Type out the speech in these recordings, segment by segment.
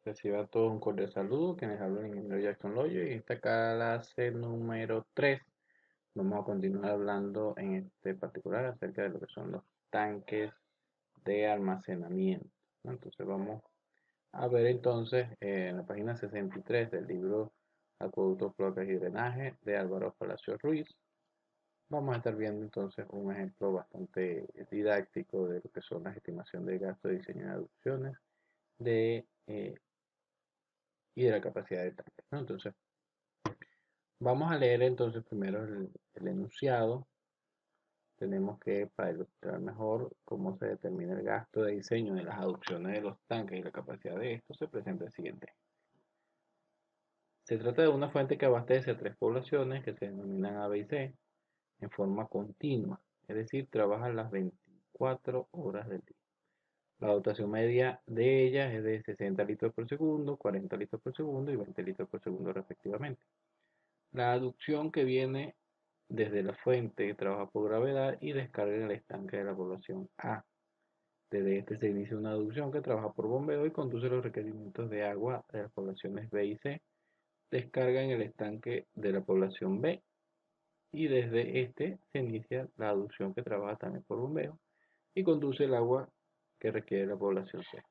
Reciba todo un cordial saludo, quienes hablan el ingeniero Jackson Loyo y esta clase número 3 vamos a continuar hablando en este particular acerca de lo que son los tanques de almacenamiento, ¿no? Entonces vamos a ver entonces en la página 63 del libro Acueductos, Cloacas y Drenaje de Álvaro Palacio Ruiz. Vamos a estar viendo entonces un ejemplo bastante didáctico de lo que son las estimaciones de gasto de diseño de aducciones de y de la capacidad de tanque, ¿no? Entonces, vamos a leer entonces primero el enunciado. Tenemos que, para ilustrar mejor cómo se determina el gasto de diseño de las aducciones de los tanques y la capacidad de estos, se presenta el siguiente. Se trata de una fuente que abastece a tres poblaciones que se denominan A, B y C en forma continua, es decir, trabajan las 24 horas del día. La dotación media de ellas es de 60 litros por segundo, 40 litros por segundo y 20 litros por segundo respectivamente. La aducción que viene desde la fuente trabaja por gravedad y descarga en el estanque de la población A. Desde este se inicia una aducción que trabaja por bombeo y conduce los requerimientos de agua de las poblaciones B y C. Descarga en el estanque de la población B y desde este se inicia la aducción que trabaja también por bombeo y conduce el agua que requiere la población C.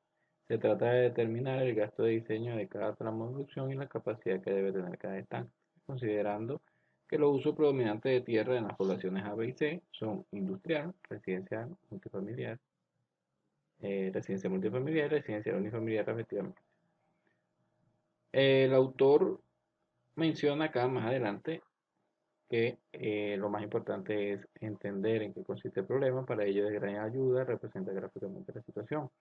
Se trata de determinar el gasto de diseño de cada tramo de aducción y la capacidad que debe tener cada estanque, considerando que los usos predominantes de tierra en las poblaciones A, B y C son industrial, residencia multifamiliar y residencial unifamiliar respectivamente. El autor menciona acá más adelante que lo más importante es entender en qué consiste el problema. Para ello de gran ayuda representa gráficamente la situación,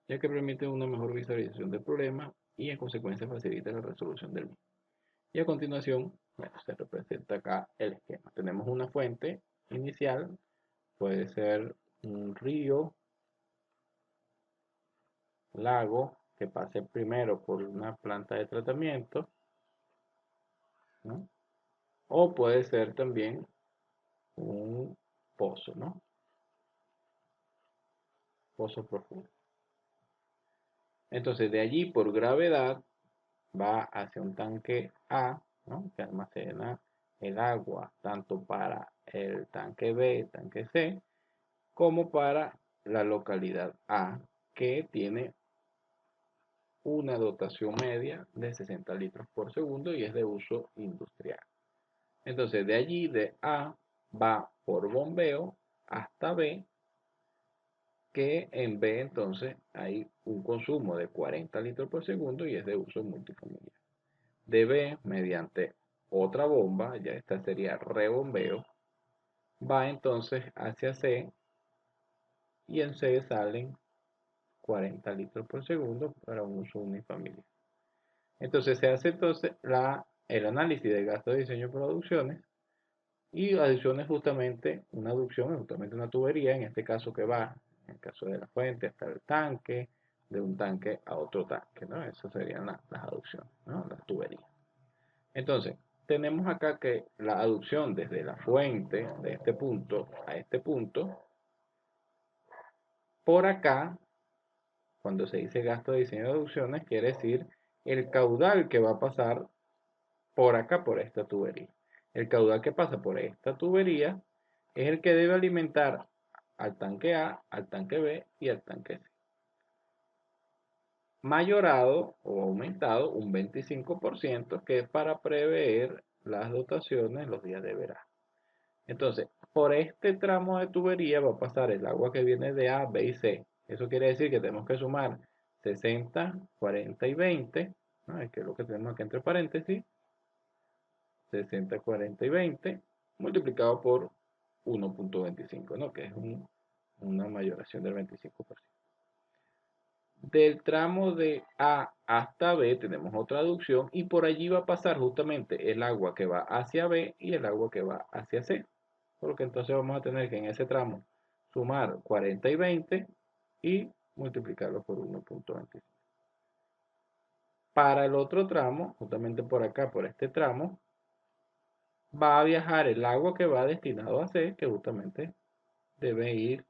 ya que permite una mejor visualización del problema y en consecuencia facilita la resolución del mismo. Y a continuación, bueno, se representa acá el esquema. Tenemos una fuente inicial, puede ser un río, lago, que pase primero por una planta de tratamiento, ¿no? O puede ser también un pozo, ¿no? Pozo profundo. Entonces, de allí, por gravedad, va hacia un tanque A, ¿no? Que almacena el agua tanto para el tanque B, tanque C, como para la localidad A, que tiene una dotación media de 60 litros por segundo y es de uso industrial. Entonces, de allí, de A, va por bombeo hasta B, que en B entonces hay un consumo de 40 litros por segundo y es de uso multifamiliar. De B, mediante otra bomba, ya esta sería rebombeo, va entonces hacia C y en C salen 40 litros por segundo para un uso unifamiliar. Entonces se hace entonces el análisis de gasto de diseño de producciones y adición es justamente una aducción, es justamente una tubería, en este caso que va, en el caso de la fuente, hasta el tanque, de un tanque a otro tanque, ¿no? Eso serían las aducciones, ¿no? Las tuberías. Entonces, tenemos acá que la aducción desde la fuente, de este punto a este punto, por acá, cuando se dice gasto de diseño de aducciones, quiere decir el caudal que va a pasar por acá, por esta tubería. El caudal que pasa por esta tubería es el que debe alimentar al tanque A, al tanque B y al tanque C. Mayorado o aumentado un 25%, que es para prever las dotaciones los días de verano. Entonces, por este tramo de tubería va a pasar el agua que viene de A, B y C. Eso quiere decir que tenemos que sumar 60, 40 y 20, ¿no? Que es lo que tenemos aquí entre paréntesis, 60, 40 y 20, multiplicado por 1.25, ¿no? Que es una mayoración del 25%. Del tramo de A hasta B tenemos otra aducción y por allí va a pasar justamente el agua que va hacia B y el agua que va hacia C. Por lo que entonces vamos a tener que en ese tramo sumar 40 y 20 y multiplicarlo por 1.25. Para el otro tramo, justamente por acá, por este tramo, va a viajar el agua que va destinado a C, que justamente debe ir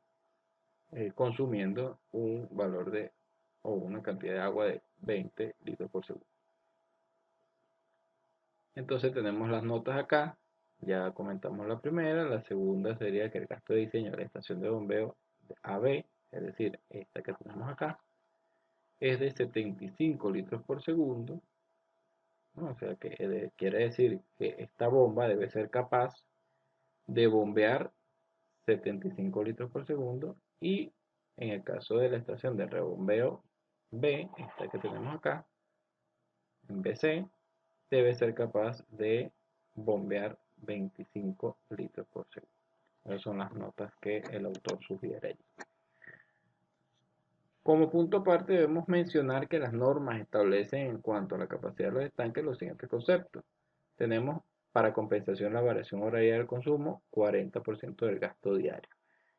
consumiendo un valor de o una cantidad de agua de 20 litros por segundo. Entonces tenemos las notas acá, ya comentamos la primera, la segunda sería que el gasto de diseño de la estación de bombeo AB, es decir, esta que tenemos acá, es de 75 litros por segundo, ¿no? O sea que quiere decir que esta bomba debe ser capaz de bombear 75 litros por segundo y en el caso de la estación de rebombeo B, esta que tenemos acá, en BC, debe ser capaz de bombear 25 litros por segundo. Esas son las notas que el autor sugiere allí. Como punto aparte debemos mencionar que las normas establecen en cuanto a la capacidad de los estanques los siguientes conceptos. Tenemos para compensación la variación horaria del consumo, 40% del gasto diario.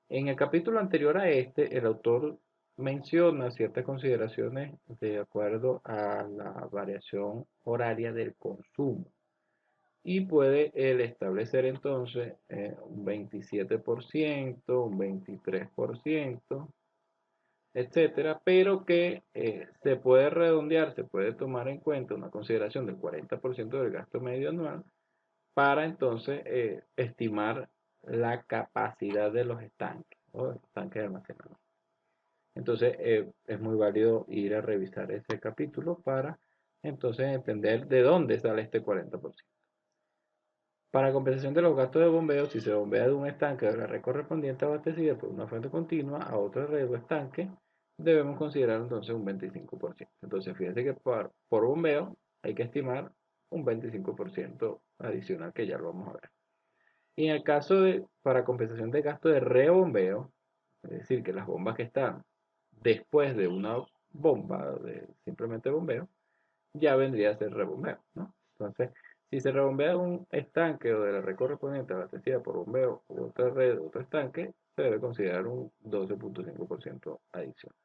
En el capítulo anterior a este, el autor menciona ciertas consideraciones de acuerdo a la variación horaria del consumo y puede él establecer entonces un 27%, un 23%, etcétera, pero que se puede redondear, se puede tomar en cuenta una consideración del 40% del gasto medio anual para entonces estimar la capacidad de los estanques o estanques de almacenamiento. Entonces es muy válido ir a revisar ese capítulo para entonces entender de dónde sale este 40%. Para compensación de los gastos de bombeo, si se bombea de un estanque de la red correspondiente abastecida por una fuente continua a otra red o estanque, debemos considerar entonces un 25%. Entonces fíjense que por bombeo hay que estimar un 25% adicional que ya lo vamos a ver. Y en el caso de, para compensación de gasto de rebombeo, es decir, que las bombas que están después de una bomba de simplemente bombeo, ya vendría a ser rebombeo, ¿no? Entonces, si se rebombea un estanque o de la red correspondiente abastecida por bombeo u otra red, otro estanque, se debe considerar un 12.5% adicional.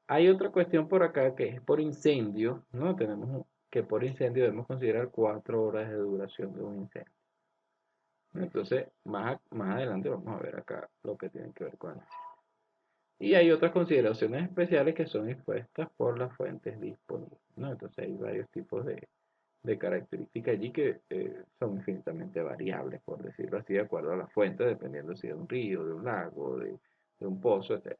Hay otra cuestión por acá que es por incendio, ¿no? Tenemos que por incendio debemos considerar 4 horas de duración de un incendio. Entonces, más adelante vamos a ver acá lo que tiene que ver con eso. Y hay otras consideraciones especiales que son expuestas por las fuentes disponibles, ¿no? Entonces hay varios tipos de características allí que son infinitamente variables, por decirlo así, de acuerdo a la fuente, dependiendo si es de un río, de un lago, de un pozo, etc.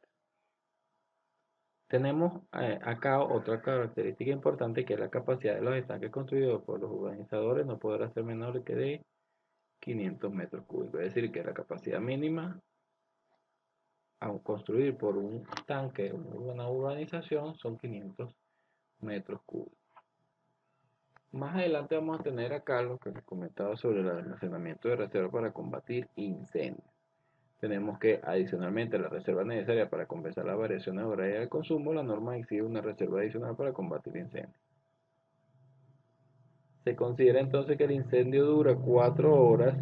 Tenemos acá otra característica importante que es la capacidad de los estanques construidos por los urbanizadores no podrá ser menor que de 500 metros cúbicos, es decir, que la capacidad mínima a construir por un tanque, una urbanización, son 500 metros cúbicos. Más adelante vamos a tener acá lo que les comentaba sobre el almacenamiento de reserva para combatir incendios. Tenemos que, adicionalmente a la reserva necesaria para compensar las variaciones horarias del consumo, la norma exige una reserva adicional para combatir incendios. Se considera entonces que el incendio dura 4 horas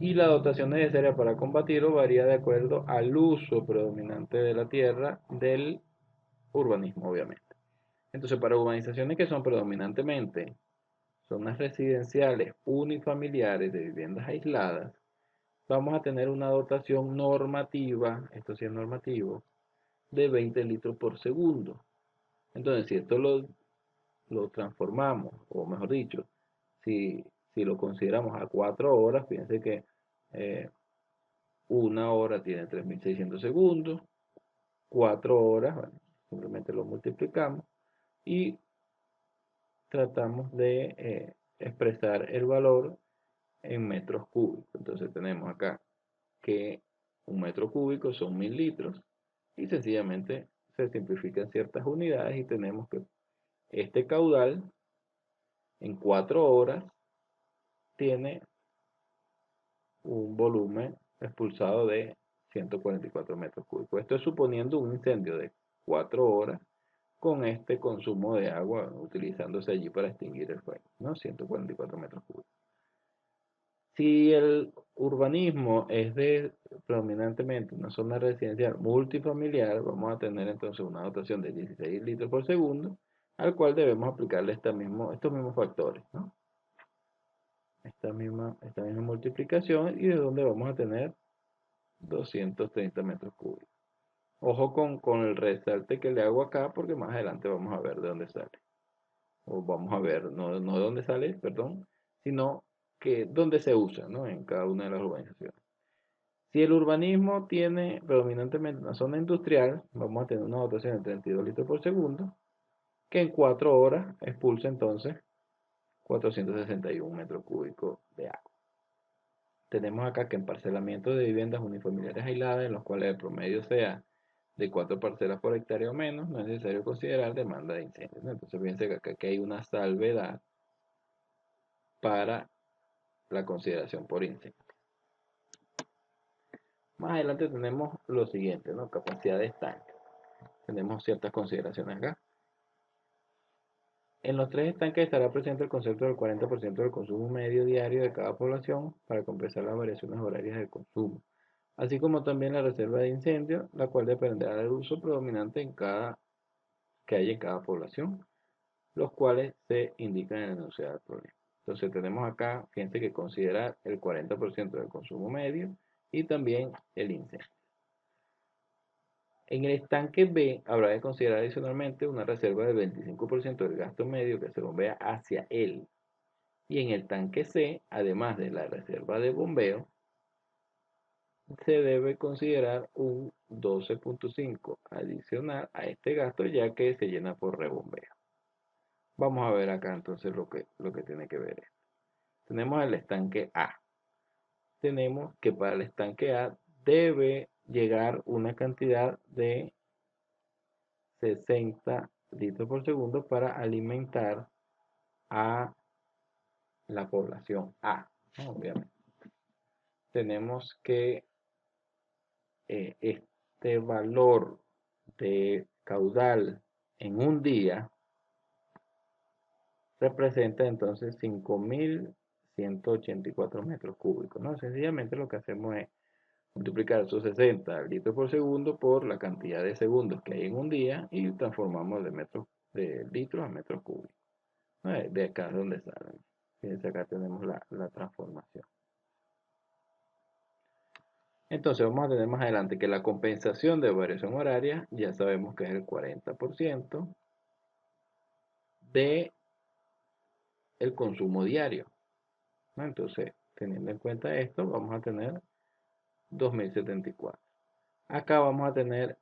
y la dotación necesaria para combatirlo varía de acuerdo al uso predominante de la tierra del urbanismo, obviamente. Entonces, para urbanizaciones que son predominantemente zonas residenciales unifamiliares de viviendas aisladas, vamos a tener una dotación normativa, esto sí es normativo, de 20 litros por segundo. Entonces, si esto lo transformamos, o mejor dicho, si lo consideramos a 4 horas, fíjense que eh, una hora tiene 3600 segundos, 4 horas, bueno, simplemente lo multiplicamos y tratamos de expresar el valor en metros cúbicos. Entonces tenemos acá que un metro cúbico son 1000 litros y sencillamente se simplifican ciertas unidades y tenemos que este caudal en 4 horas tiene un volumen expulsado de 144 metros cúbicos. Esto es suponiendo un incendio de 4 horas con este consumo de agua utilizándose allí para extinguir el fuego, ¿no? 144 metros cúbicos. Si el urbanismo es de predominantemente una zona residencial multifamiliar, vamos a tener entonces una dotación de 16 litros por segundo, al cual debemos aplicarle estos mismos factores, ¿no? Esta misma multiplicación y de donde vamos a tener 230 metros cúbicos. Ojo con el resalte que le hago acá porque más adelante vamos a ver de dónde sale. O vamos a ver, no de dónde sale, perdón, sino que dónde se usa, ¿no? En cada una de las urbanizaciones. Si el urbanismo tiene predominantemente una zona industrial, vamos a tener una dotación de 32 litros por segundo, que en 4 horas expulsa entonces 461 metros cúbicos de agua. Tenemos acá que en parcelamiento de viviendas unifamiliares aisladas, en los cuales el promedio sea de 4 parcelas por hectárea o menos, no es necesario considerar demanda de incendios, ¿no? Entonces fíjense que acá que hay una salvedad para la consideración por incendio. Más adelante tenemos lo siguiente, ¿no? Capacidad de estanque. Tenemos ciertas consideraciones acá. En los tres estanques estará presente el concepto del 40% del consumo medio diario de cada población para compensar las variaciones horarias del consumo, así como también la reserva de incendio, la cual dependerá del uso predominante que hay en cada población, los cuales se indican en el enunciado del problema. Entonces tenemos acá, fíjense que considerar el 40% del consumo medio y también el incendio. En el estanque B habrá que considerar adicionalmente una reserva del 25% del gasto medio que se bombea hacia él. Y en el tanque C, además de la reserva de bombeo, se debe considerar un 12.5 adicional a este gasto ya que se llena por rebombeo. Vamos a ver acá entonces lo que tiene que ver. Tenemos el estanque A. Tenemos que para el estanque A debe llegar una cantidad de 60 litros por segundo para alimentar a la población A, ¿no? Obviamente. Tenemos que este valor de caudal en un día representa entonces 5.184 metros cúbicos, ¿no? Sencillamente lo que hacemos es multiplicar esos 60 litros por segundo por la cantidad de segundos que hay en un día y transformamos de litros a metros cúbicos. ¿No? De acá es donde salen. Fíjense, acá tenemos la transformación. Entonces vamos a tener más adelante que la compensación de variación horaria, ya sabemos que es el 40% de el consumo diario, ¿no? Entonces, teniendo en cuenta esto, vamos a tener 2074. Acá vamos a tener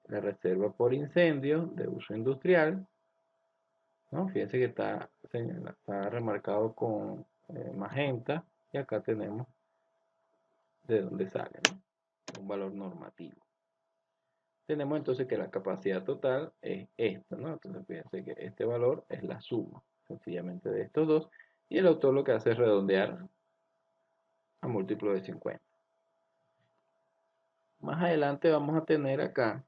la reserva por incendio de uso industrial, ¿no? Fíjense que está remarcado con magenta y acá tenemos de dónde sale, ¿no? Un valor normativo. Tenemos entonces que la capacidad total es esta, ¿no? Entonces fíjense que este valor es la suma, sencillamente de estos dos, y el autor lo que hace es redondear a múltiplo de 50. Más adelante vamos a tener acá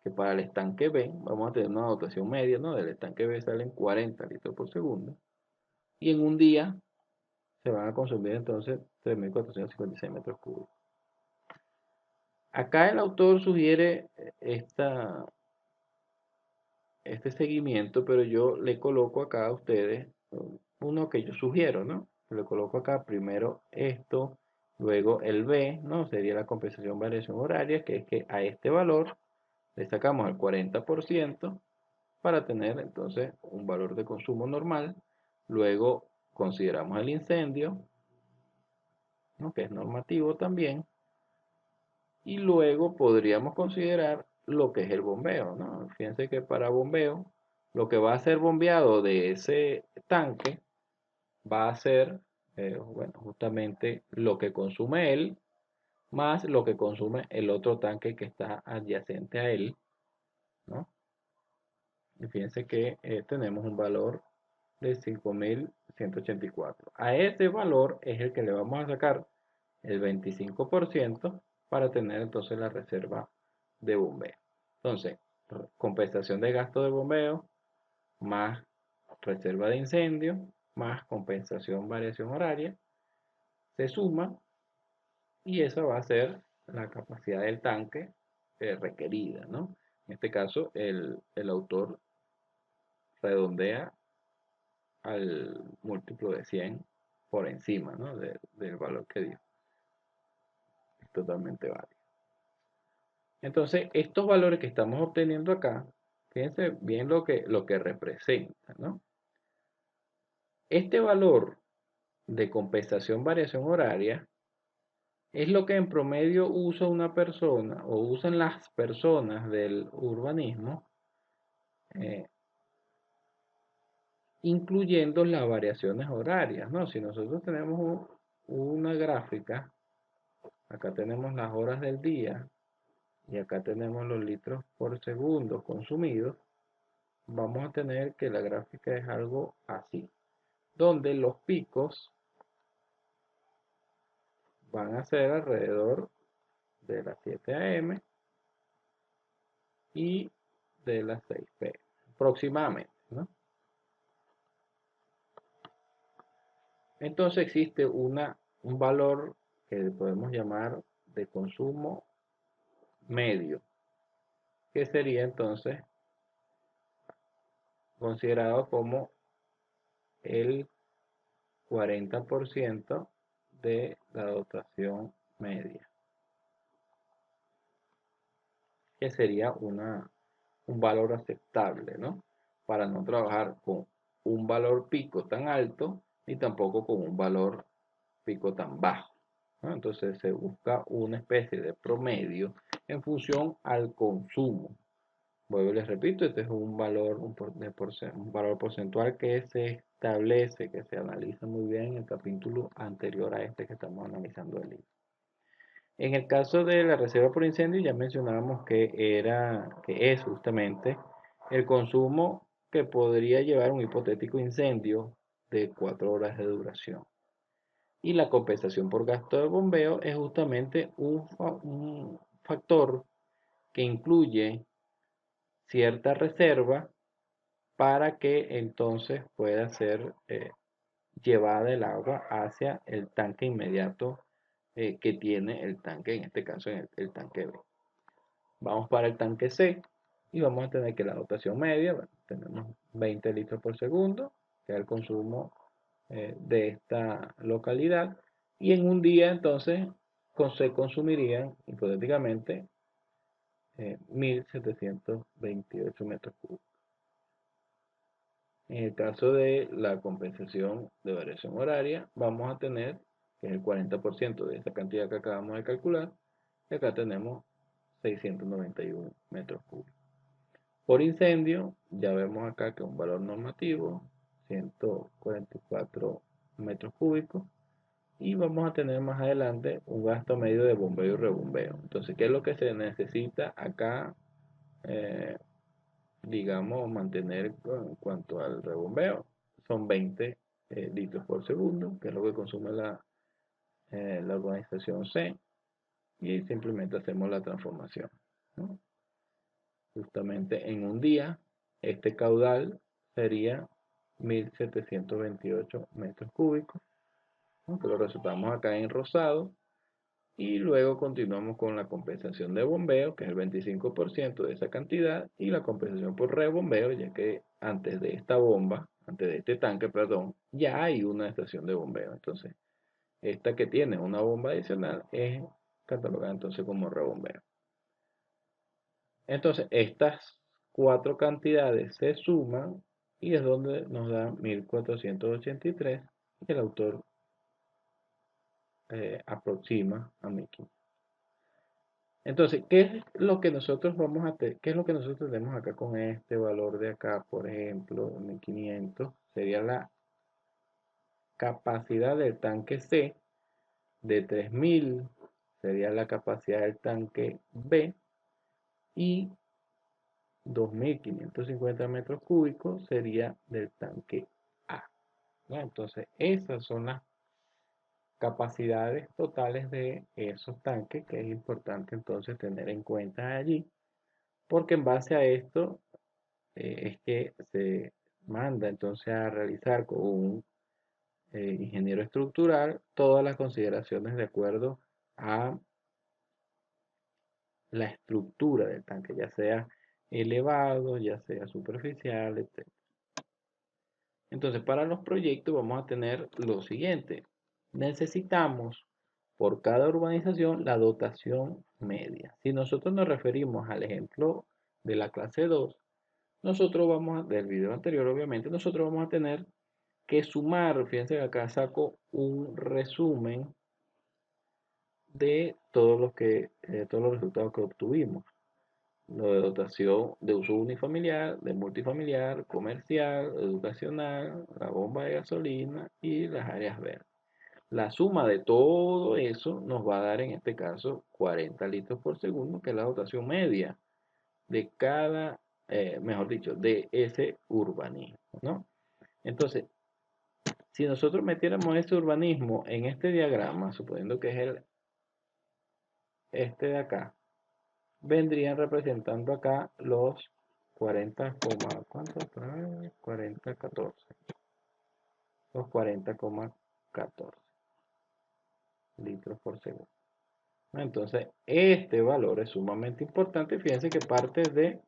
que para el estanque B vamos a tener una dotación media, ¿no? Del estanque B salen 40 litros por segundo, y en un día se van a consumir entonces 3.456 metros cúbicos. Acá el autor sugiere este seguimiento, pero yo le coloco acá a ustedes uno que yo sugiero, ¿no? Le coloco acá primero esto, luego el B, ¿no? Sería la compensación variación horaria, que es que a este valor le sacamos el 40% para tener entonces un valor de consumo normal. Luego consideramos el incendio, ¿no? Que es normativo también. Y luego podríamos considerar lo que es el bombeo, ¿no? Fíjense que para bombeo, lo que va a ser bombeado de ese tanque va a ser, bueno, justamente lo que consume él, más lo que consume el otro tanque que está adyacente a él, ¿no? Y fíjense que tenemos un valor de 5.184. A ese valor es el que le vamos a sacar el 25% para tener entonces la reserva de bombeo. Entonces, compensación de gasto de bombeo más reserva de incendio más compensación variación horaria se suma y esa va a ser la capacidad del tanque requerida, ¿no? En este caso, el autor redondea al múltiplo de 100 por encima, ¿no? Del valor que dio. Es totalmente válido. Entonces, estos valores que estamos obteniendo acá, fíjense bien lo que representa, ¿no? Este valor de compensación variación horaria es lo que en promedio usa una persona o usan las personas del urbanismo, eh, incluyendo las variaciones horarias, ¿no? Si nosotros tenemos una gráfica, acá tenemos las horas del día y acá tenemos los litros por segundo consumidos, vamos a tener que la gráfica es algo así, donde los picos van a ser alrededor de las 7 a.m. y de las 6 p.m. aproximadamente, ¿no? Entonces existe un valor que podemos llamar de consumo medio, que sería entonces considerado como el 40% de la dotación media, que sería un valor aceptable, ¿no? Para no trabajar con un valor pico tan alto ni tampoco con un valor pico tan bajo, ¿no? Entonces se busca una especie de promedio en función al consumo. Vuelvo y les repito, este es un valor, un valor porcentual que se establece, que se analiza muy bien en el capítulo anterior a este que estamos analizando el libro. En el caso de la reserva por incendio, ya mencionábamos que es justamente el consumo que podría llevar un hipotético incendio de 4 horas de duración. Y la compensación por gasto de bombeo es justamente un factor que incluye cierta reserva para que entonces pueda ser llevada el agua hacia el tanque inmediato que tiene el tanque, en este caso el tanque B. Vamos para el tanque C y vamos a tener que la dotación media, bueno, tenemos 20 litros por segundo, que es el consumo de esta localidad, y en un día entonces se consumirían hipotéticamente 1728 metros cúbicos. En el caso de la compensación de variación horaria, vamos a tener, que es el 40% de esa cantidad que acabamos de calcular, y acá tenemos 691 metros cúbicos. Por incendio, ya vemos acá que un valor normativo, 144 metros cúbicos, y vamos a tener más adelante un gasto medio de bombeo y rebombeo. Entonces, ¿qué es lo que se necesita acá? Eh, digamos, mantener en cuanto al rebombeo, son 20 litros por segundo, que es lo que consume la organización C, y simplemente hacemos la transformación, ¿no? Justamente en un día, este caudal sería 1728 metros cúbicos, ¿no? Que lo resultamos acá en rosado. Y luego continuamos con la compensación de bombeo, que es el 25% de esa cantidad, y la compensación por rebombeo, ya que antes de esta bomba, antes de este tanque, perdón, ya hay una estación de bombeo. Entonces, esta que tiene una bomba adicional es catalogada entonces como rebombeo. Entonces, estas cuatro cantidades se suman y es donde nos da 1483 y el autor aproxima a 1500. Entonces, ¿qué es lo que nosotros qué es lo que nosotros tenemos acá con este valor de acá? Por ejemplo, 1500 sería la capacidad del tanque C, de 3000 sería la capacidad del tanque B y 2550 metros cúbicos sería del tanque A, ¿no? Entonces, esas son las capacidades totales de esos tanques que es importante entonces tener en cuenta allí, porque en base a esto es que se manda entonces a realizar con un ingeniero estructural todas las consideraciones de acuerdo a la estructura del tanque, ya sea elevado, ya sea superficial, etc. Entonces, para los proyectos vamos a tener lo siguiente. Necesitamos por cada urbanización la dotación media. Si nosotros nos referimos al ejemplo de la clase 2, nosotros vamos a, del video anterior obviamente, nosotros vamos a tener que sumar, fíjense que acá saco un resumen de todos los resultados que obtuvimos. Lo de dotación de uso unifamiliar, de multifamiliar, comercial, educacional, la bomba de gasolina y las áreas verdes. La suma de todo eso nos va a dar en este caso 40 litros por segundo, que es la dotación media de cada, mejor dicho, de ese urbanismo, ¿no? Entonces, si nosotros metiéramos ese urbanismo en este diagrama, suponiendo que es este de acá, vendrían representando acá los 40, ¿cuánto? 40, 14. Los 40,14 litros por segundo. Entonces, este valor es sumamente importante. Fíjense que parte de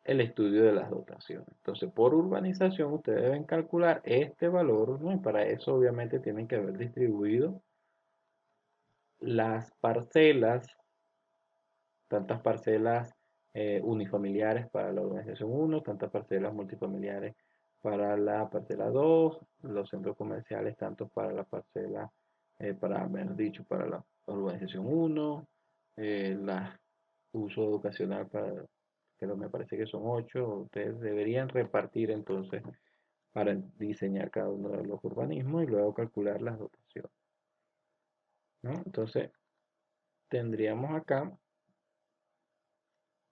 el estudio de las dotaciones. Entonces, por urbanización, ustedes deben calcular este valor, ¿no? Y para eso, obviamente, tienen que haber distribuido las parcelas, tantas parcelas unifamiliares para la urbanización 1, tantas parcelas multifamiliares para la parcela 2, los centros comerciales tanto para la parcela, para, mejor dicho, para la urbanización 1, la uso educacional para, que me parece que son 8, ustedes deberían repartir entonces para diseñar cada uno de los urbanismos y luego calcular las dotaciones, ¿no? Entonces, tendríamos acá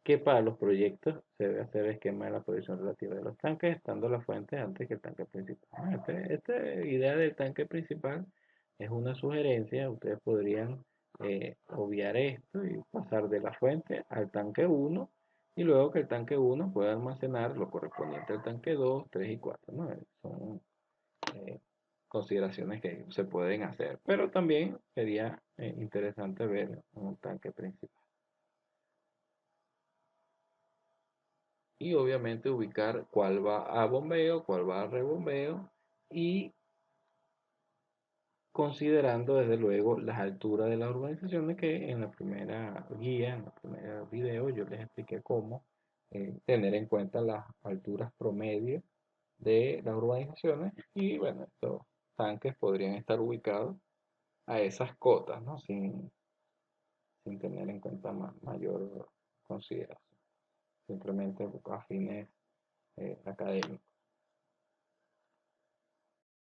que para los proyectos se debe hacer el esquema de la posición relativa de los tanques, estando la fuente antes que el tanque principal. Esta idea del tanque principal es una sugerencia, ustedes podrían obviar esto y pasar de la fuente al tanque 1 y luego que el tanque 1 pueda almacenar lo correspondiente al tanque 2, 3 y 4, ¿no? Son eh, consideraciones que se pueden hacer, pero también sería interesante ver un tanque principal. Y obviamente ubicar cuál va a bombeo, cuál va a rebombeo y considerando desde luego las alturas de las urbanizaciones que en la primera guía, en el primer video yo les expliqué cómo tener en cuenta las alturas promedio de las urbanizaciones y bueno, estos tanques podrían estar ubicados a esas cotas, ¿no? Sin tener en cuenta mayor consideración, simplemente a fines académicos.